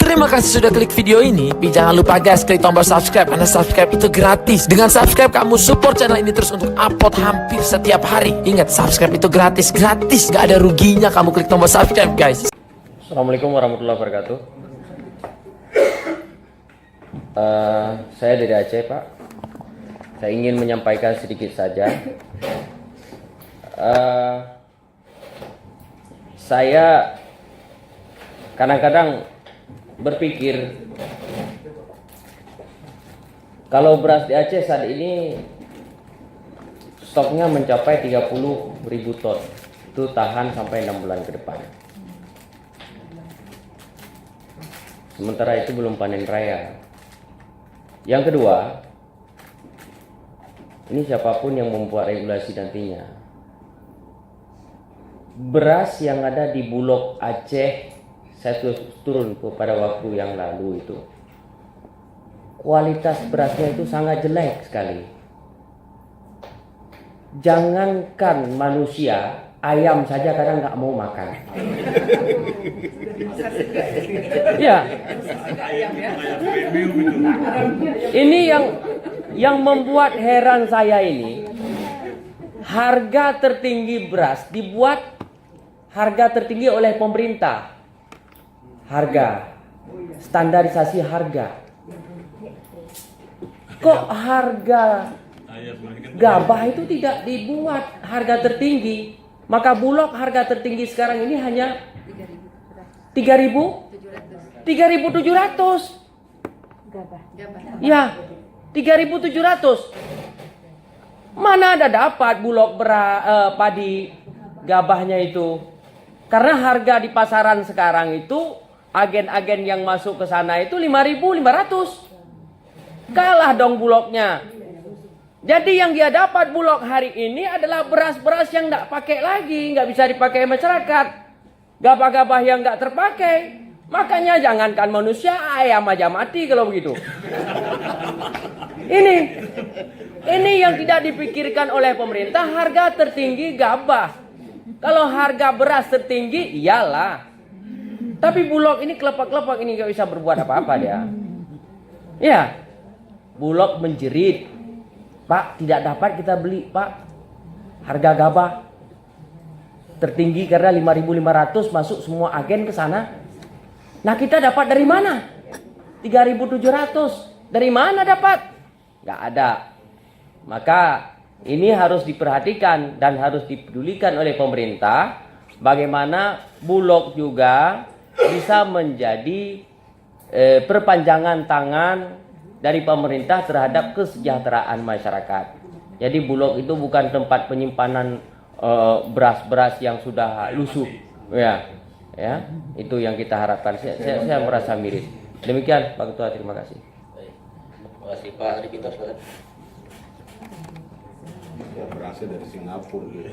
Terima kasih sudah klik video ini. Tapi jangan lupa guys, klik tombol subscribe karena subscribe itu gratis. Dengan subscribe kamu support channel ini terus untuk upload hampir setiap hari. Ingat, subscribe itu gratis, gak ada ruginya kamu klik tombol subscribe guys. Assalamualaikum warahmatullahi wabarakatuh. Saya dari Aceh, Pak. Saya ingin menyampaikan sedikit saja. Saya kadang-kadang berpikir kalau beras di Aceh saat ini stoknya mencapai 30.000 ton, itu tahan sampai 6 bulan ke depan. Sementara itu belum panen raya. Yang kedua, ini siapapun yang membuat regulasi nantinya, beras yang ada di Bulog Aceh, saya turun pada waktu yang lalu itu, kualitas berasnya itu sangat jelek sekali. Jangankan manusia, ayam saja kadang nggak mau makan. Ya, ini yang membuat heran saya ini, harga tertinggi beras dibuat harga tertinggi oleh pemerintah. Harga, standarisasi harga. Kok harga gabah itu tidak dibuat harga tertinggi? Maka Bulog harga tertinggi sekarang ini hanya 3.700. Ya, 3.700. Mana ada dapat Bulog padi gabahnya itu? Karena harga di pasaran sekarang itu, agen-agen yang masuk ke sana itu 5.500. Kalah dong Bulognya. Jadi yang dia dapat Bulog hari ini adalah beras-beras yang nggak pakai lagi, nggak bisa dipakai masyarakat, gabah-gabah yang nggak terpakai. Makanya jangankan manusia, ayam aja mati kalau begitu. Ini yang tidak dipikirkan oleh pemerintah, harga tertinggi gabah. Kalau harga beras tertinggi, iyalah. Tapi Bulog ini kelepak-kelepak, ini nggak bisa berbuat apa-apa dia. Ya, Bulog menjerit. Pak, tidak dapat kita beli, Pak. Harga gabah tertinggi karena 5.500 masuk semua agen ke sana. Nah, kita dapat dari mana? 3.700. Dari mana dapat? Nggak ada. Maka ini harus diperhatikan dan harus dipedulikan oleh pemerintah. Bagaimana Bulog juga bisa menjadi perpanjangan tangan dari pemerintah terhadap kesejahteraan masyarakat. Jadi Bulog itu bukan tempat penyimpanan beras-beras yang sudah lusuh. Ya, itu yang kita harapkan. Saya merasa mirip. Demikian Pak Ketua, terima kasih. Terima kasih Pak Ari Pitos. Berasnya dari Singapura.